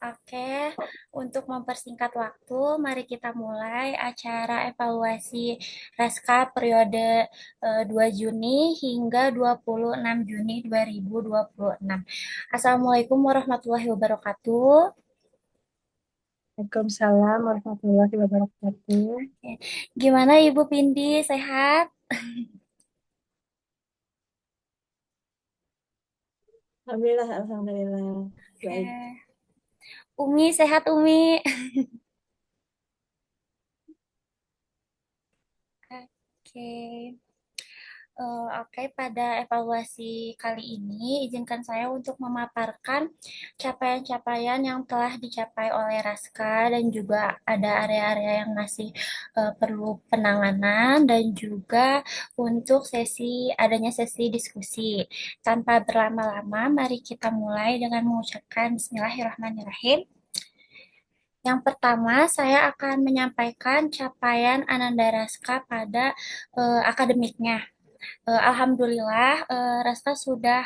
Oke, untuk mempersingkat waktu, mari kita mulai acara evaluasi Raska periode 2 Juni hingga 26 Juni 2026. Assalamualaikum warahmatullahi wabarakatuh. Waalaikumsalam warahmatullahi wabarakatuh. Oke, gimana Ibu Pindi, sehat? Alhamdulillah, alhamdulillah. Oke, Baik. Umi sehat Umi? Oke. Oke, pada evaluasi kali ini, izinkan saya untuk memaparkan capaian-capaian yang telah dicapai oleh Raska dan juga ada area-area yang masih perlu penanganan dan juga untuk adanya sesi diskusi. Tanpa berlama-lama, mari kita mulai dengan mengucapkan Bismillahirrahmanirrahim. Yang pertama, saya akan menyampaikan capaian Ananda Raska pada akademiknya. Alhamdulillah, Rasta sudah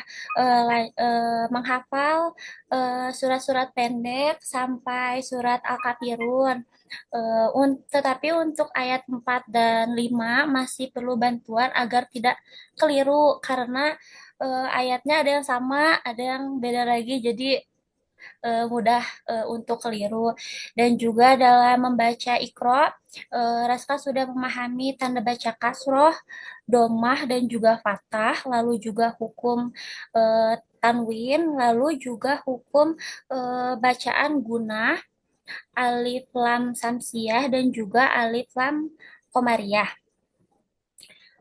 menghafal surat-surat pendek sampai surat Al-Kafirun. Tetapi untuk ayat 4 dan 5 masih perlu bantuan agar tidak keliru karena ayatnya ada yang sama, ada yang beda lagi. Jadi mudah untuk keliru. Dan juga dalam membaca Iqra, Raska sudah memahami tanda baca kasroh, domah, dan juga fathah, lalu juga hukum tanwin, lalu juga hukum bacaan gunah, alif lam samsiah, dan juga alif lam komariah.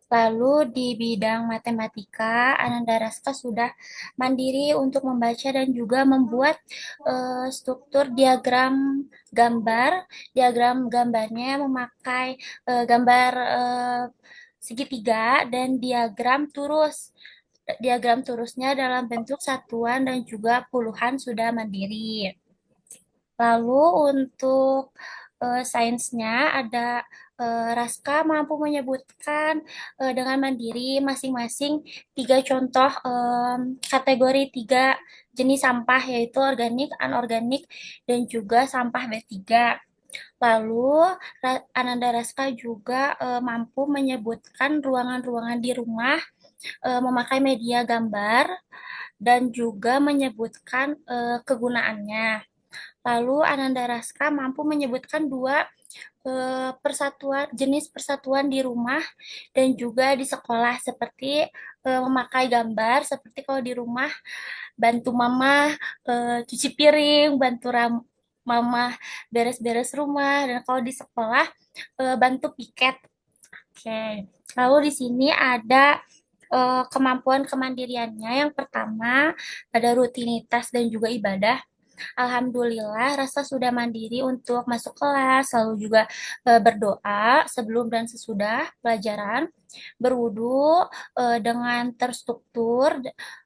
Lalu di bidang matematika, Ananda Raska sudah mandiri untuk membaca dan juga membuat struktur diagram gambar. Diagram gambarnya memakai gambar segitiga dan diagram turus. Diagram turusnya dalam bentuk satuan dan juga puluhan sudah mandiri. Lalu untuk sainsnya ada Raska mampu menyebutkan dengan mandiri masing-masing tiga contoh kategori tiga jenis sampah yaitu organik, anorganik, dan juga sampah B3. Lalu Ananda Raska juga mampu menyebutkan ruangan-ruangan di rumah memakai media gambar dan juga menyebutkan kegunaannya. Lalu Ananda Raska mampu menyebutkan dua jenis persatuan di rumah dan juga di sekolah seperti memakai gambar seperti kalau di rumah bantu mama cuci piring, bantu mama beres-beres rumah dan kalau di sekolah bantu piket. Oke. Lalu di sini ada kemampuan kemandiriannya. Yang pertama, ada rutinitas dan juga ibadah. Alhamdulillah, Rasa sudah mandiri untuk masuk kelas, lalu juga berdoa sebelum dan sesudah pelajaran, berwudu dengan terstruktur,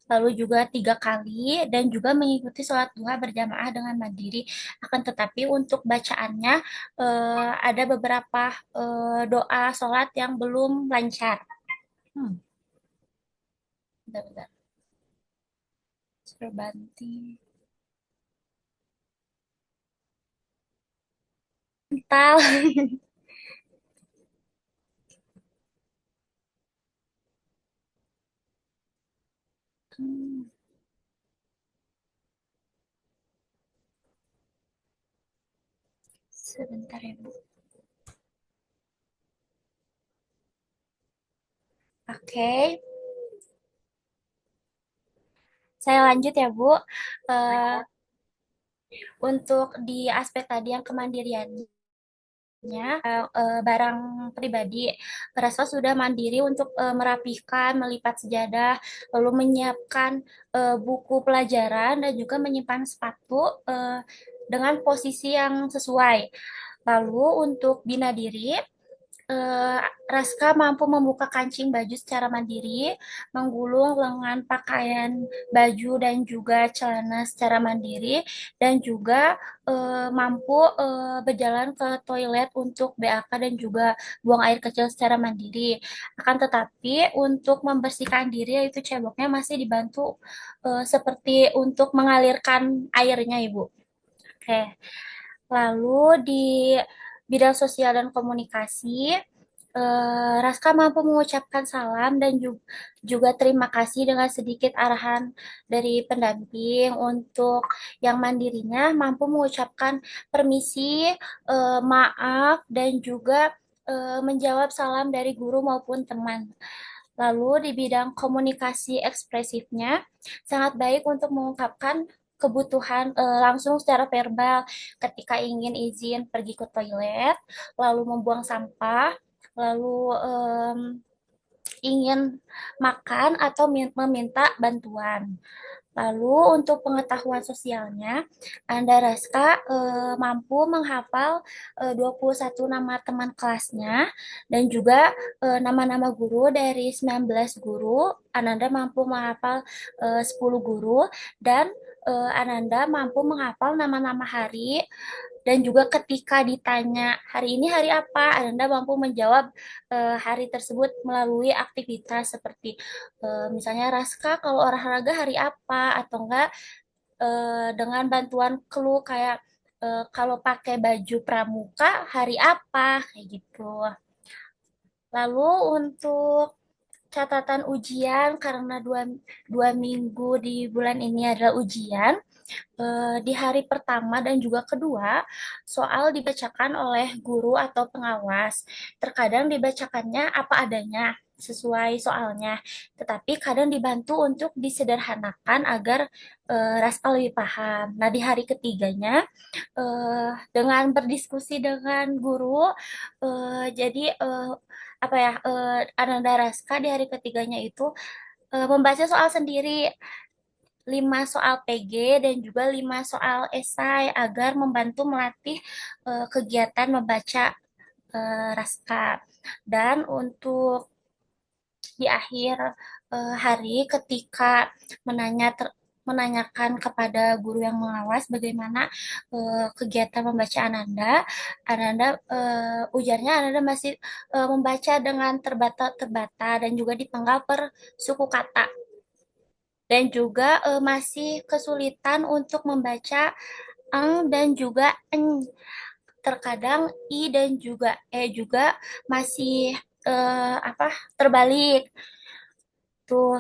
lalu juga 3 kali, dan juga mengikuti sholat duha berjamaah dengan mandiri. Akan tetapi untuk bacaannya ada beberapa doa sholat yang belum lancar. Hmm, bentar, bentar. Suruh banti. Mental. Hmm, sebentar ya, Bu. Oke, saya lanjut ya, Bu. Eh, untuk di aspek tadi yang kemandiriannya, barang pribadi, Raswa sudah mandiri untuk merapihkan, melipat sejadah, lalu menyiapkan buku pelajaran dan juga menyimpan sepatu dengan posisi yang sesuai. Lalu untuk bina diri, eh, Raska mampu membuka kancing baju secara mandiri, menggulung lengan pakaian baju dan juga celana secara mandiri, dan juga mampu berjalan ke toilet untuk BAK dan juga buang air kecil secara mandiri. Akan tetapi untuk membersihkan diri yaitu ceboknya masih dibantu seperti untuk mengalirkan airnya, Ibu. Oke. Lalu di bidang sosial dan komunikasi, Raska mampu mengucapkan salam dan juga terima kasih dengan sedikit arahan dari pendamping. Untuk yang mandirinya mampu mengucapkan permisi, maaf, dan juga menjawab salam dari guru maupun teman. Lalu di bidang komunikasi ekspresifnya, sangat baik untuk mengungkapkan kebutuhan langsung secara verbal ketika ingin izin pergi ke toilet, lalu membuang sampah, lalu ingin makan atau meminta bantuan. Lalu untuk pengetahuan sosialnya, Anda Raska mampu menghafal 21 nama teman kelasnya dan juga nama-nama guru dari 19 guru. Ananda mampu menghafal 10 guru dan Ananda mampu menghafal nama-nama hari dan juga ketika ditanya hari ini hari apa, Ananda mampu menjawab hari tersebut melalui aktivitas seperti misalnya Raska kalau olahraga hari apa atau enggak dengan bantuan clue kayak kalau pakai baju pramuka hari apa kayak gitu. Lalu untuk catatan ujian karena dua minggu di bulan ini adalah ujian, di hari pertama dan juga kedua, soal dibacakan oleh guru atau pengawas. Terkadang dibacakannya apa adanya, sesuai soalnya, tetapi kadang dibantu untuk disederhanakan agar Raska lebih paham. Nah, di hari ketiganya, dengan berdiskusi dengan guru, jadi apa ya, Ananda Raska di hari ketiganya itu membaca soal sendiri 5 soal PG dan juga 5 soal esai agar membantu melatih kegiatan membaca Raska. Dan untuk di akhir hari ketika menanyakan kepada guru yang mengawas bagaimana kegiatan membaca Ananda, ujarnya Ananda masih membaca dengan terbata-terbata dan juga dipenggal per suku kata dan juga masih kesulitan untuk membaca eng dan juga eng. Terkadang i dan juga e juga masih apa terbalik tuh.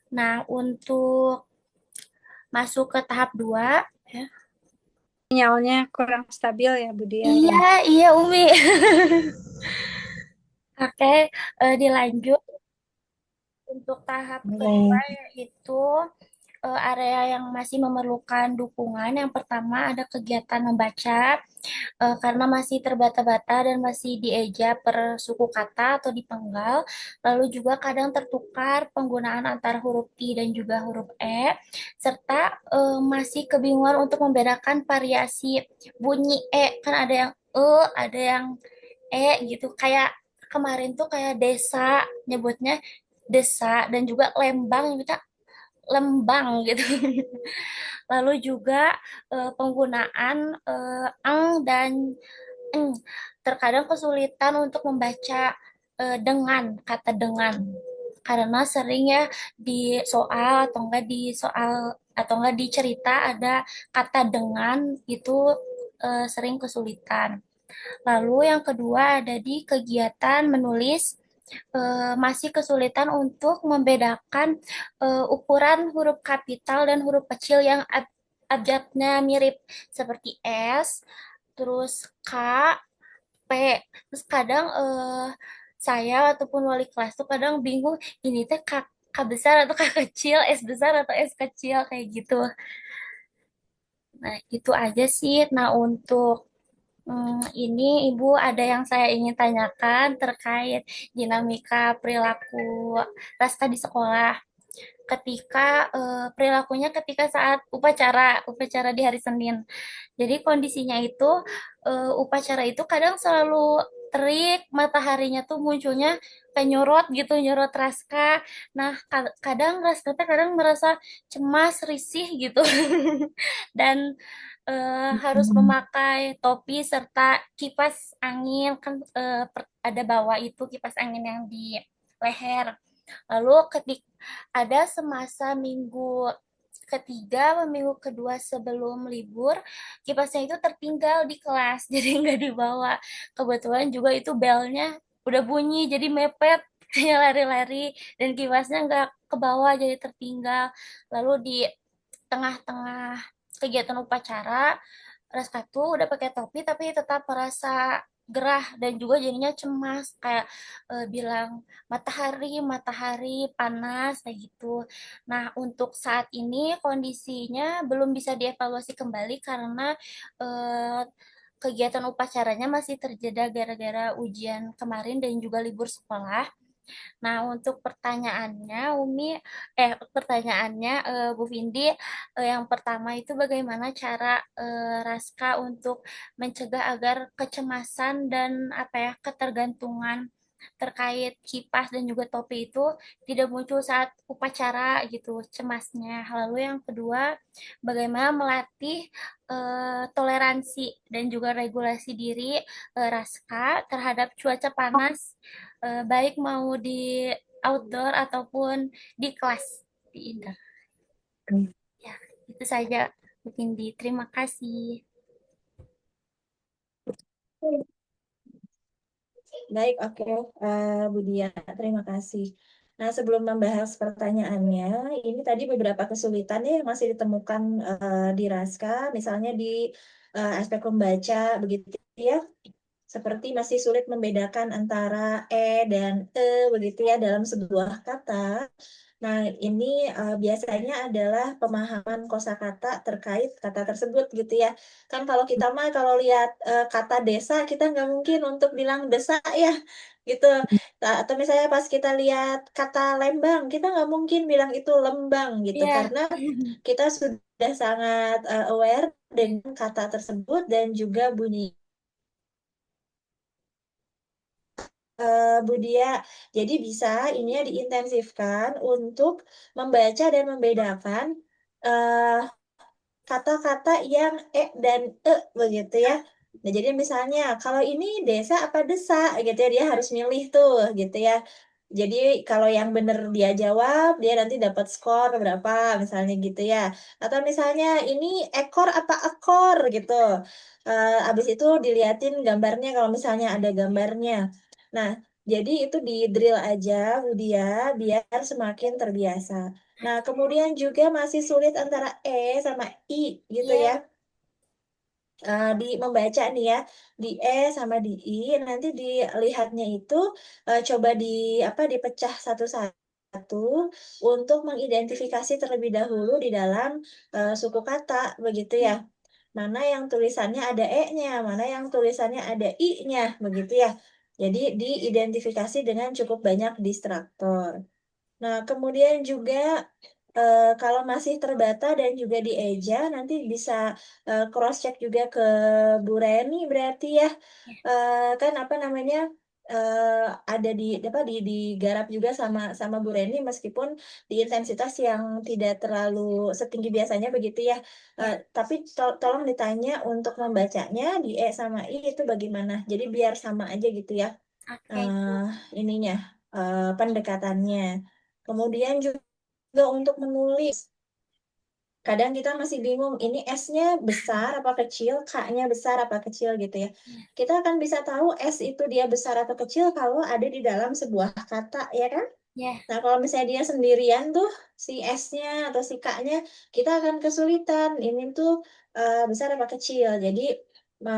Nah, untuk masuk ke tahap 2 ya. Sinyalnya kurang stabil ya, Budia Iya, ya. iya Umi. Oke, dilanjut untuk tahap kedua Boleh. yaitu area yang masih memerlukan dukungan. Yang pertama ada kegiatan membaca karena masih terbata-bata dan masih dieja per suku kata atau dipenggal. Lalu juga kadang tertukar penggunaan antara huruf I dan juga huruf E, serta masih kebingungan untuk membedakan variasi bunyi E. Kan ada yang ada yang gitu. Kayak kemarin tuh kayak desa nyebutnya desa dan juga lembang nyebutnya lembang gitu. Lalu juga penggunaan ang dan eng. Terkadang kesulitan untuk membaca dengan kata dengan karena sering ya di soal atau enggak di cerita ada kata dengan itu sering kesulitan. Lalu yang kedua ada di kegiatan menulis masih kesulitan untuk membedakan ukuran huruf kapital dan huruf kecil yang abjadnya mirip seperti S, terus K, P. Terus kadang saya ataupun wali kelas tuh kadang bingung ini teh K besar atau K kecil, S besar atau S kecil kayak gitu. Nah, itu aja sih. Nah, untuk ini Ibu ada yang saya ingin tanyakan terkait dinamika perilaku Raska di sekolah ketika perilakunya ketika saat upacara di hari Senin. Jadi kondisinya itu upacara itu kadang selalu terik, mataharinya tuh munculnya kayak nyorot gitu, nyorot Raska. Nah, kadang Raska tuh kadang merasa cemas, risih gitu. Dan harus Hmm. memakai topi serta kipas angin kan ada bawa itu kipas angin yang di leher. Lalu ketika ada semasa minggu ketiga, minggu kedua sebelum libur, kipasnya itu tertinggal di kelas, jadi nggak dibawa. Kebetulan juga itu belnya udah bunyi, jadi mepet, kayak lari-lari, dan kipasnya nggak ke bawah, jadi tertinggal. Lalu di tengah-tengah kegiatan upacara, Raskatu udah pakai topi tapi tetap merasa gerah dan juga jadinya cemas kayak bilang matahari matahari panas kayak gitu. Nah, untuk saat ini kondisinya belum bisa dievaluasi kembali karena eh, kegiatan upacaranya masih terjeda gara-gara ujian kemarin dan juga libur sekolah. Nah, untuk pertanyaannya Bu Vindi, yang pertama itu bagaimana cara Raska untuk mencegah agar kecemasan dan apa ya ketergantungan terkait kipas dan juga topi itu tidak muncul saat upacara gitu cemasnya. Lalu yang kedua, bagaimana melatih toleransi dan juga regulasi diri Raska terhadap cuaca panas, baik mau di outdoor ataupun di kelas di indoor. Ya, itu saja Bu Vindi. Terima kasih. Baik, oke, Bu Dia, terima kasih. Nah, sebelum membahas pertanyaannya, ini tadi beberapa kesulitan ya yang masih ditemukan di Raska, misalnya di aspek membaca, begitu ya, seperti masih sulit membedakan antara dan begitu ya dalam sebuah kata. Nah, ini biasanya adalah pemahaman kosakata terkait kata tersebut gitu ya. Kan kalau kita mah kalau lihat kata desa, kita nggak mungkin untuk bilang desa ya gitu. Atau misalnya pas kita lihat kata Lembang, kita nggak mungkin bilang itu Lembang gitu. Iya, Karena kita sudah sangat aware dengan kata tersebut dan juga bunyi. Budia. Jadi bisa ini ya diintensifkan untuk membaca dan membedakan eh, kata-kata yang dan begitu ya. Nah, jadi misalnya kalau ini desa apa desa gitu ya, dia harus milih tuh gitu ya. Jadi kalau yang bener dia jawab, dia nanti dapat skor berapa misalnya gitu ya. Atau misalnya ini ekor apa ekor gitu. Abis itu diliatin gambarnya kalau misalnya ada gambarnya. Nah, jadi itu di drill aja, Budia, biar semakin terbiasa. Nah, kemudian juga masih sulit antara sama I gitu ya. iya, Di membaca nih ya, di sama di I, nanti dilihatnya itu coba di apa dipecah satu-satu untuk mengidentifikasi terlebih dahulu di dalam suku kata begitu ya. Mana yang tulisannya ada E-nya, mana yang tulisannya ada I-nya, begitu ya. Jadi diidentifikasi dengan cukup banyak distraktor. Nah, kemudian juga kalau masih terbata dan juga dieja, nanti bisa cross check juga ke Bu Reni berarti ya. Kan apa namanya ada digarap juga sama sama Bu Reni meskipun di intensitas yang tidak terlalu setinggi biasanya begitu ya. iya. Tapi tolong ditanya untuk membacanya di E sama I itu bagaimana. Jadi biar sama aja gitu ya Oke, eh Bu. ininya pendekatannya. Kemudian juga untuk menulis, kadang kita masih bingung, ini S-nya besar apa kecil, K-nya besar apa kecil gitu ya. Iya, Kita akan bisa tahu S itu dia besar atau kecil kalau ada di dalam sebuah kata, ya kan? iya, Nah, kalau misalnya dia sendirian tuh, si S-nya atau si K-nya, kita akan kesulitan. Ini tuh besar apa kecil. Jadi,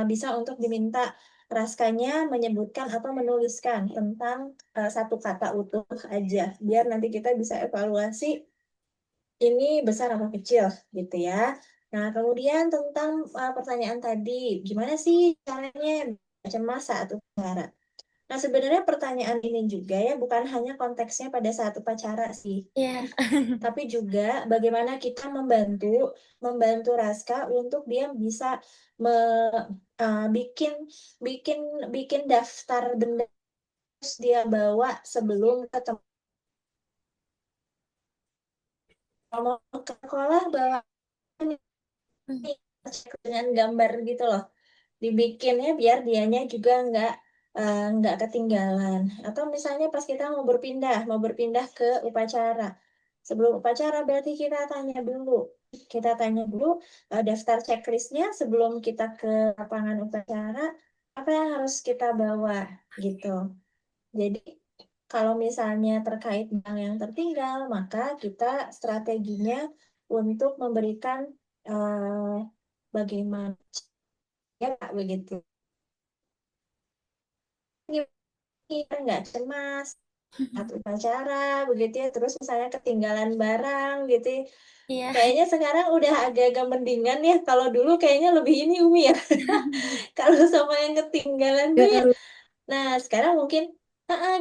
bisa untuk diminta raskanya menyebutkan atau menuliskan tentang satu kata utuh aja. Biar nanti kita bisa evaluasi ini besar apa kecil, gitu ya. Nah, kemudian tentang pertanyaan tadi, gimana sih caranya cemas saat upacara? Nah, sebenarnya pertanyaan ini juga ya bukan hanya konteksnya pada saat upacara sih, iya, tapi juga bagaimana kita membantu membantu Raska untuk dia bisa bikin bikin bikin daftar benda terus dia bawa sebelum ketemu mau ke sekolah bawa Hmm, nih dengan gambar gitu loh. Dibikinnya biar dianya juga nggak ketinggalan. Atau misalnya pas kita mau berpindah ke upacara. Sebelum upacara berarti kita tanya dulu kita tanya dulu daftar checklistnya sebelum kita ke lapangan upacara, apa yang harus kita bawa gitu. Jadi kalau misalnya terkait barang yang tertinggal, maka kita strateginya untuk memberikan bagaimana ya Kak, begitu. Biar nggak cemas saat upacara begitu ya. Terus misalnya ketinggalan barang gitu ya. Iya. Kayaknya sekarang udah agak-agak mendingan ya. Kalau dulu kayaknya lebih ini Umi ya. Kalau sama yang ketinggalan tuh ya. Ya, Nah, sekarang mungkin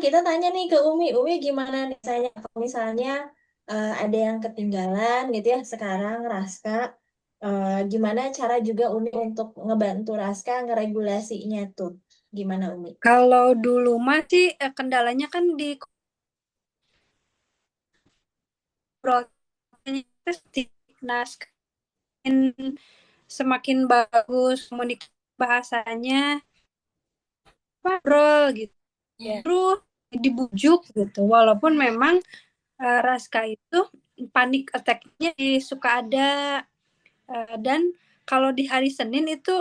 kita tanya nih ke Umi. Umi gimana nih misalnya kalau misalnya ada yang ketinggalan gitu ya sekarang Raska gimana cara juga Umi untuk ngebantu Raska ngeregulasinya tuh. Gimana Umi? kalau dulu mah sih kendalanya kan di proses. Nah, semakin bagus komunikasi bahasanya, ngobrol gitu ya. Iya. Terus dibujuk gitu. Walaupun memang Raska itu panik attack-nya suka ada dan kalau di hari Senin itu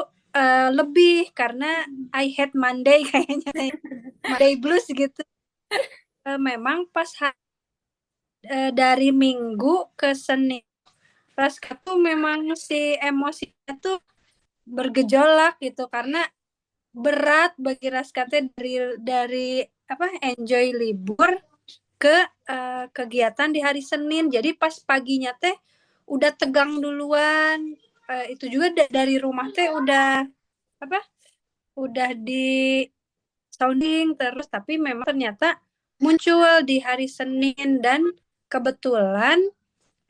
lebih karena I hate Monday kayaknya Monday blues gitu. Memang pas dari Minggu ke Senin Raska tuh memang si emosinya tuh bergejolak gitu karena berat bagi Raska teh dari apa enjoy libur ke kegiatan di hari Senin. Jadi pas paginya teh udah tegang duluan. Itu juga dari rumah teh udah apa? Udah di sounding terus tapi memang ternyata muncul di hari Senin dan kebetulan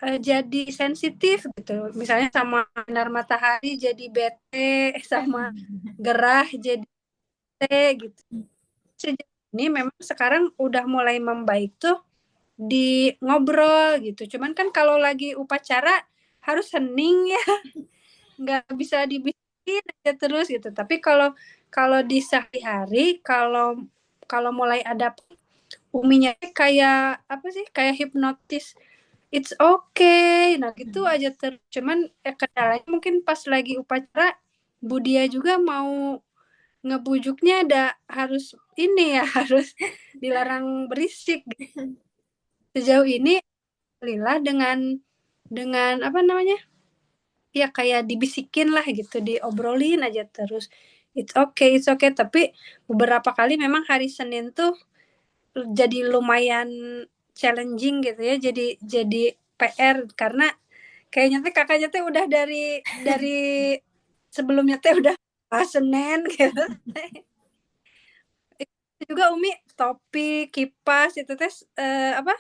jadi sensitif gitu. Misalnya sama sinar matahari jadi bete, sama gerah jadi bete gitu. Sejauh ini memang sekarang udah mulai membaik tuh di ngobrol gitu. Cuman kan kalau lagi upacara harus hening ya, nggak bisa dibikin aja terus gitu. Tapi kalau kalau di sehari-hari, kalau kalau mulai ada uminya kayak apa sih? Kayak hipnotis. It's okay. Nah, gitu aja terus. Cuman kendalanya mungkin pas lagi upacara Budia juga mau ngebujuknya ada harus ini ya, harus dilarang berisik. Sejauh ini alhamdulillah dengan apa namanya ya kayak dibisikin lah gitu diobrolin aja terus it's okay tapi beberapa kali memang hari Senin tuh jadi lumayan challenging gitu ya jadi PR karena kayaknya teh kakaknya teh udah dari sebelumnya teh udah Senin gitu itu juga Umi topik kipas itu teh apa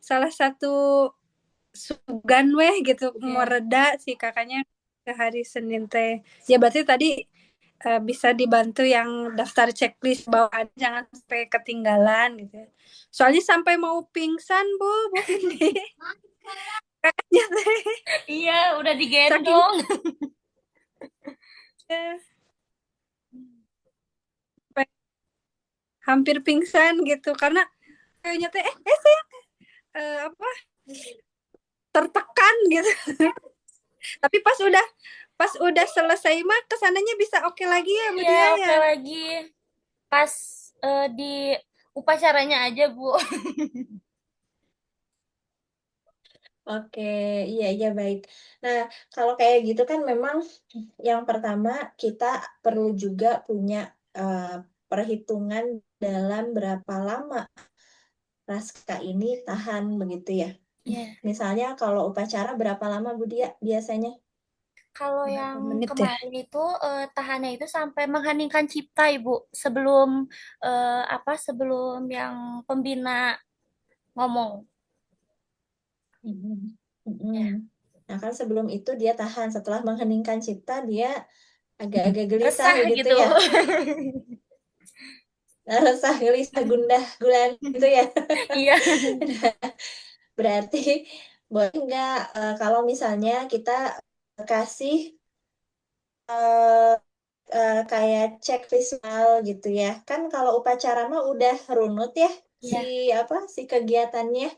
salah satu sugan weh gitu mau Iya. reda si kakaknya ke hari Senin teh ya berarti tadi bisa dibantu yang daftar checklist bawaan jangan sampai ketinggalan gitu ya. Soalnya sampai mau pingsan Bu Vindi kakaknya teh Iya, udah saking digendong. sampai hampir pingsan gitu karena kayaknya teh sayang apa tertekan gitu tapi pas udah selesai mah kesananya bisa oke lagi ya Bu Iya, dia oke ya. lagi. Pas di upacaranya aja, Bu. Oke, iya iya baik. Nah, kalau kayak gitu kan memang yang pertama kita perlu juga punya eh, perhitungan dalam berapa lama Raska ini tahan begitu ya. Iya. Misalnya kalau upacara berapa lama Bu Dia biasanya? Kalau Berapa yang menit ya? kemarin itu tahannya itu sampai mengheningkan cipta, Ibu, sebelum sebelum yang pembina ngomong. Mm-mm. Mm-mm. Ya. Nah kan sebelum itu dia tahan, setelah mengheningkan cipta dia agak-agak gelisah Resah begitu gitu. ya. Nah, resah, gelisah, gundah, gulana gitu ya. Iya. Berarti boleh nggak kalau misalnya kita kasih eh, kayak cek visual gitu ya. Kan kalau upacara mah udah runut ya si Iya. si kegiatannya.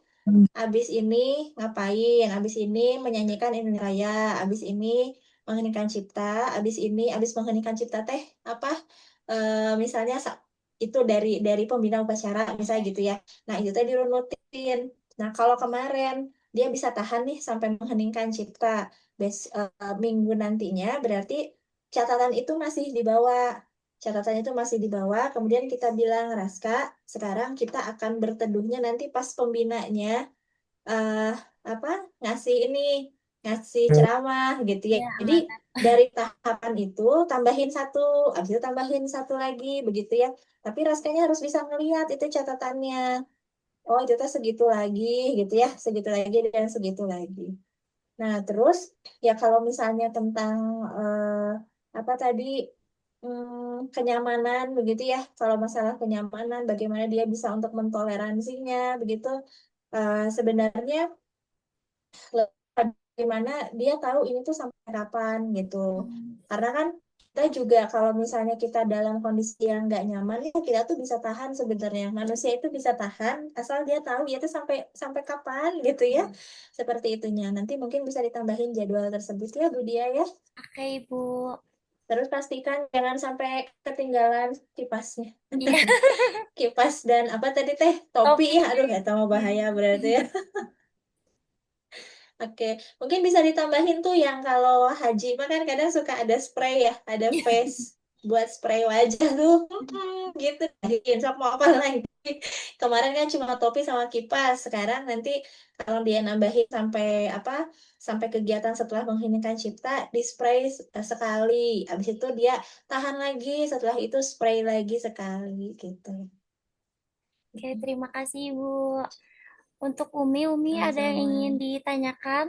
Abis ini ngapain? Abis ini menyanyikan Indonesia Raya. Abis ini mengheningkan cipta. Abis mengheningkan cipta teh apa? Misalnya itu dari pembina upacara misalnya gitu ya. Nah itu teh dirunutin. Nah kalau kemarin dia bisa tahan nih sampai mengheningkan cipta. Minggu nantinya berarti catatan itu masih dibawa. Catatan itu masih dibawa. Kemudian kita bilang Raska, sekarang kita akan berteduhnya nanti pas pembinanya eh apa ngasih ceramah gitu ya. Ya, Jadi dari tahapan itu tambahin satu, habis itu tambahin satu lagi begitu ya. Tapi Raskanya harus bisa ngelihat itu catatannya. Oh, itu tuh segitu lagi gitu ya, segitu lagi dan segitu lagi. Nah, terus ya kalau misalnya tentang apa tadi kenyamanan begitu ya. Kalau masalah kenyamanan bagaimana dia bisa untuk mentoleransinya begitu. Sebenarnya gimana dia tahu ini tuh sampai kapan gitu. hmm, Karena kan kita juga kalau misalnya kita dalam kondisi yang nggak nyaman ya kita tuh bisa tahan sebenarnya. Manusia itu bisa tahan asal dia tahu ya itu sampai sampai kapan gitu ya. Seperti itunya. Nanti mungkin bisa ditambahin jadwal tersebut ya Bu Dia ya. oke Ibu. Terus pastikan jangan sampai ketinggalan kipasnya. Iya, Kipas dan apa tadi teh? Topi topi. ya. Aduh, ya tahu bahaya berarti ya. Oke, mungkin bisa ditambahin tuh yang kalau haji mah kan kadang suka ada spray ya, ada face buat spray wajah tuh, gitu. Jadi sok mau apa lagi? Kemarin kan cuma topi sama kipas, sekarang nanti kalau dia nambahin sampai apa? Sampai kegiatan setelah mengheningkan cipta, di spray sekali. Habis itu dia tahan lagi, setelah itu spray lagi sekali gitu. Oke, terima kasih Ibu. Untuk Umi ada yang Sama-sama. ingin ditanyakan?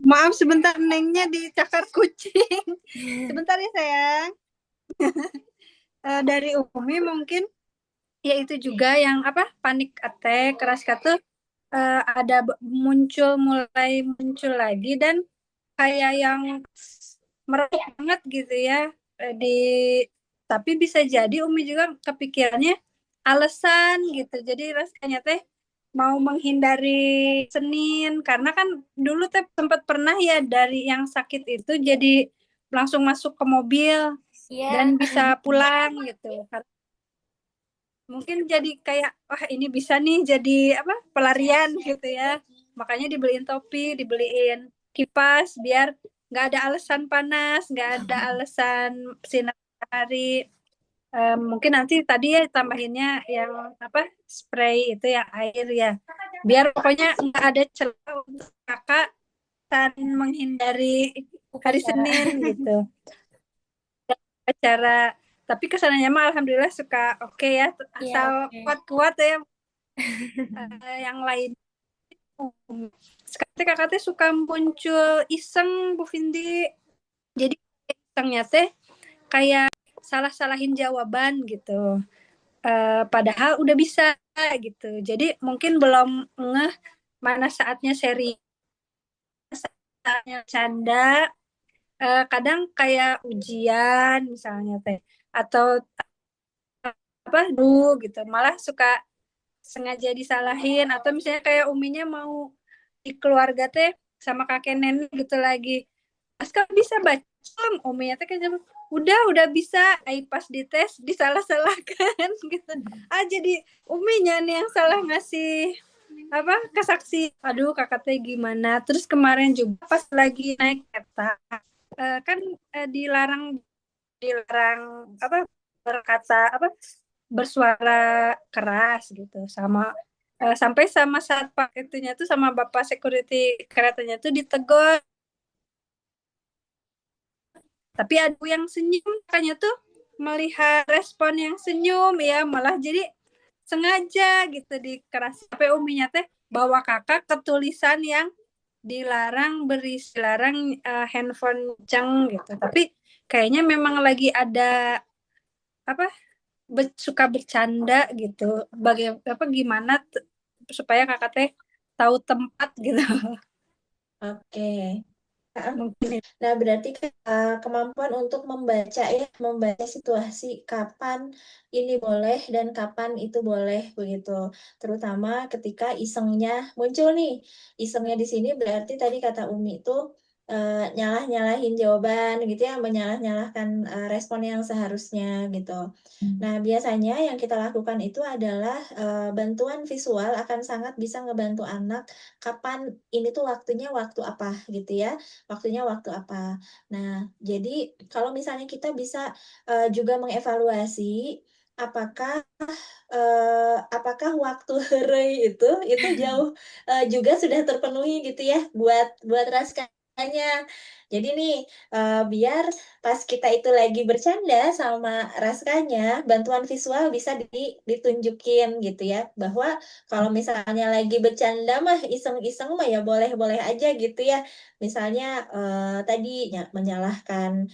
Maaf sebentar, Nengnya dicakar kucing. Sebentar ya sayang. Dari Umi mungkin ya itu juga yang apa panik attack keras kata ada mulai muncul lagi dan kayak yang merah banget gitu ya di tapi bisa jadi Umi juga kepikirannya alasan gitu jadi rasanya teh mau menghindari Senin karena kan dulu teh sempat pernah ya dari yang sakit itu jadi langsung masuk ke mobil dan Iya, bisa pulang gitu. Mungkin jadi kayak wah ini bisa nih jadi apa pelarian gitu ya. Makanya dibeliin topi, dibeliin kipas biar nggak ada alasan panas, nggak ada alasan sinar matahari. Mungkin nanti tadi ya tambahinnya yang apa spray itu ya air ya. Biar pokoknya nggak ada celah untuk kakak dan menghindari hari upacara. Senin gitu. Acara tapi kesananya mah alhamdulillah suka oke ya Iya, asal oke. kuat-kuat ya yang lain sekarang kakak teh suka muncul iseng Bu Vindi jadi isengnya teh kayak salah-salahin jawaban gitu. Padahal udah bisa gitu jadi mungkin belum ngeh mana saatnya serius saatnya canda. Kadang kayak ujian misalnya teh atau apa dulu gitu malah suka sengaja disalahin atau misalnya kayak uminya mau di keluarga teh sama kakek nenek gitu lagi Aska bisa baca uminya teh kayak udah bisa ai pas dites disalah-salahkan gitu jadi uminya nih yang salah ngasih apa kesaksi aduh kakak teh gimana terus kemarin juga pas lagi naik kereta kan dilarang dilarang apa berkata apa bersuara keras gitu sama sampai sama saat pak itunya tuh sama bapak security keretanya tuh ditegur tapi ada yang senyum makanya tuh melihat respon yang senyum ya malah jadi sengaja gitu dikeras sampai uminya teh bawa kakak ke tulisan yang dilarang berisi larang handphone jeng gitu tapi kayaknya memang lagi ada apa suka bercanda gitu. Gimana supaya kakak teh tahu tempat gitu. Oke. Nah, Mungkin nah, berarti kan kemampuan untuk membaca ya, membaca situasi kapan ini boleh dan kapan itu boleh begitu. Terutama ketika isengnya muncul nih. Isengnya di sini berarti tadi kata Umi itu nyalah-nyalahin jawaban gitu ya, menyalah-nyalahkan respon yang seharusnya gitu. Nah, biasanya yang kita lakukan itu adalah bantuan visual akan sangat bisa ngebantu anak kapan ini tuh waktunya waktu apa gitu ya. Waktunya waktu apa. Nah, jadi kalau misalnya kita bisa juga mengevaluasi apakah apakah waktu heureuy itu jauh juga sudah terpenuhi gitu ya buat Raskanya. Jadi nih biar pas kita itu lagi bercanda sama Raskanya, bantuan visual bisa ditunjukin gitu ya bahwa kalau misalnya lagi bercanda mah iseng-iseng mah ya boleh-boleh aja gitu ya. Misalnya tadi menyalahkan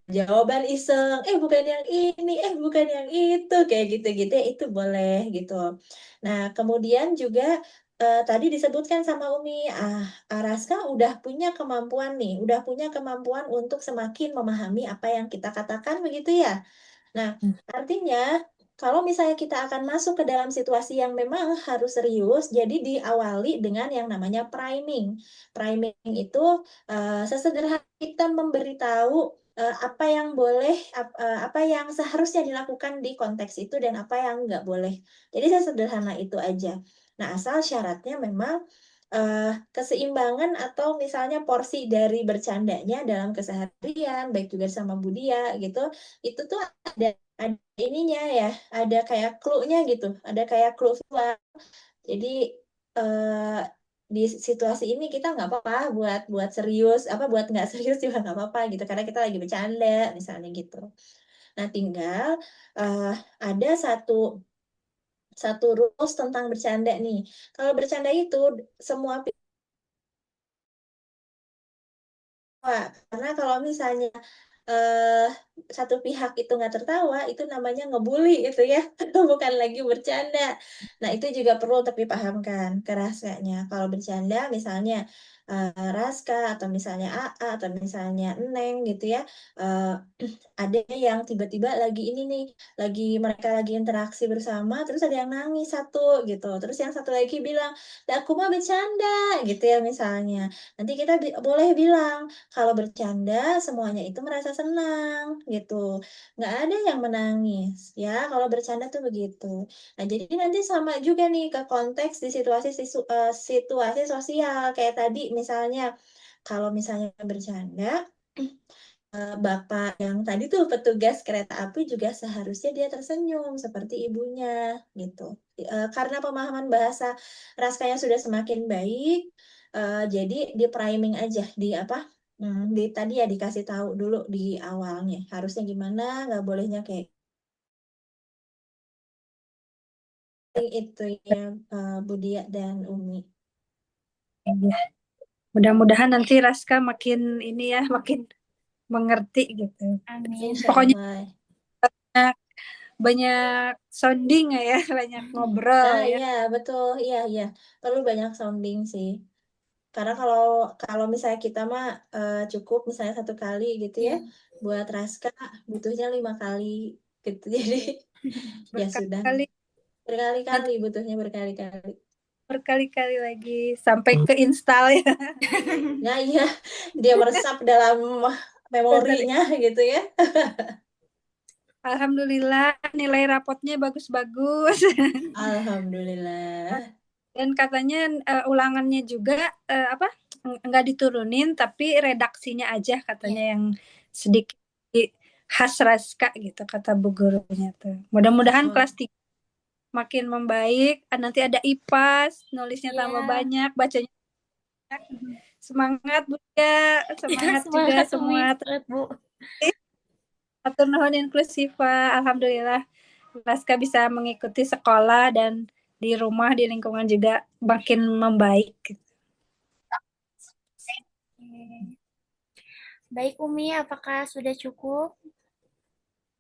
jawaban iseng, bukan yang ini, bukan yang itu, kayak gitu-gitu ya, itu boleh gitu. Nah, kemudian juga tadi disebutkan sama Umi, Araska udah punya kemampuan nih, udah punya kemampuan untuk semakin memahami apa yang kita katakan begitu ya. Nah, artinya kalau misalnya kita akan masuk ke dalam situasi yang memang harus serius, jadi diawali dengan yang namanya priming. Priming itu sesederhana kita memberitahu apa yang boleh, apa yang seharusnya dilakukan di konteks itu dan apa yang nggak boleh. Jadi sesederhana itu aja. Nah, asal syaratnya memang keseimbangan atau misalnya porsi dari bercandanya dalam keseharian, baik juga sama Budia gitu, itu tuh ada ininya ya, ada kayak clue-nya gitu, ada kayak clue visual. Jadi eh, di situasi ini kita nggak apa-apa buat buat serius, apa buat nggak serius juga nggak apa-apa gitu, karena kita lagi bercanda misalnya gitu. Nah, tinggal eh, ada satu satu rules tentang bercanda nih. Kalau bercanda itu semua pihak, karena kalau misalnya eh satu pihak itu nggak tertawa, itu namanya ngebully itu ya, bukan lagi bercanda. Nah, itu juga perlu untuk dipahamkan ke Raskanya. Kalau bercanda, misalnya Raska atau misalnya AA atau misalnya Neng gitu ya, eh, ada yang tiba-tiba lagi ini nih, mereka lagi interaksi bersama, terus ada yang nangis satu gitu, terus yang satu lagi bilang, "Lah, aku mah bercanda," gitu ya misalnya. Nanti kita boleh bilang kalau bercanda semuanya itu merasa senang gitu, nggak ada yang menangis ya kalau bercanda tuh begitu. Nah, jadi nanti sama juga nih ke konteks di situasi sosial kayak tadi misalnya kalau misalnya bercanda bapak yang tadi tuh petugas kereta api juga seharusnya dia tersenyum seperti ibunya gitu. Karena pemahaman bahasa Raskanya sudah semakin baik, jadi di priming aja di apa? Di tadi ya dikasih tahu dulu di awalnya harusnya gimana, nggak bolehnya kayak itu ya Budia dan Umi. ya. Mudah-mudahan nanti Raska makin ini ya, makin mengerti gitu. Amin. Insya Pokoknya Allah. banyak sounding ya, banyak ngobrol Nah, ya. iya betul, iya iya perlu banyak sounding sih. Karena kalau kalau misalnya kita mah cukup misalnya satu kali gitu ya, Iya. buat Raska butuhnya 5 kali gitu. Jadi ya sudah Berkali-kali berkali-kali nanti butuhnya berkali-kali. berkali-kali lagi sampai ke install ya. Nah iya dia meresap dalam Bener. memorinya gitu ya. Alhamdulillah nilai rapotnya bagus-bagus. Alhamdulillah. Dan katanya ulangannya juga apa nggak diturunin tapi redaksinya aja Iya. katanya yang sedikit khas Raska gitu kata bu gurunya tuh. Mudah-mudahan Oh kelas 3 makin membaik. Nanti ada IPAS, nulisnya tambah iya. banyak, bacanya banyak. Semangat Bu ya, semangat juga Semangat Umi, semua. semangat Bu. Atur nuhun inklusifa. Alhamdulillah Raska bisa mengikuti sekolah dan di rumah di lingkungan juga makin membaik. Baik Umi, apakah sudah cukup?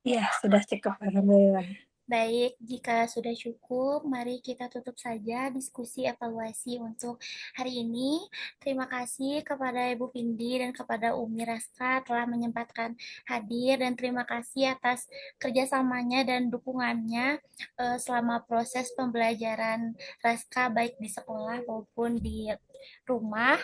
Iya, sudah cukup. Alhamdulillah. Baik, jika sudah cukup, mari kita tutup saja diskusi evaluasi untuk hari ini. Terima kasih kepada Ibu Vindi dan kepada Umi Raska telah menyempatkan hadir, dan terima kasih atas kerjasamanya dan dukungannya selama proses pembelajaran Raska baik di sekolah maupun di rumah.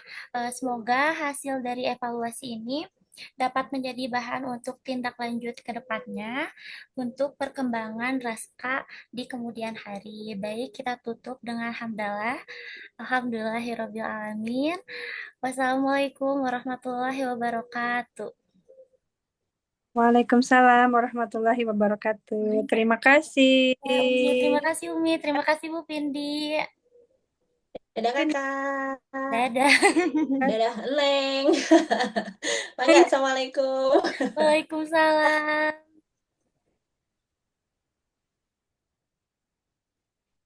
Semoga hasil dari evaluasi ini dapat menjadi bahan untuk tindak lanjut ke depannya untuk perkembangan Raska di kemudian hari. Baik, kita tutup dengan hamdalah. Alhamdulillahirabbil alamin. Wassalamualaikum warahmatullahi wabarakatuh. Waalaikumsalam warahmatullahi wabarakatuh. Terima kasih. Ya, Umi, terima kasih Umi, terima kasih Bu Pindi. Dadah kakak. Dadah. Dadah Neng. Mangga, Assalamualaikum. Waalaikumsalam.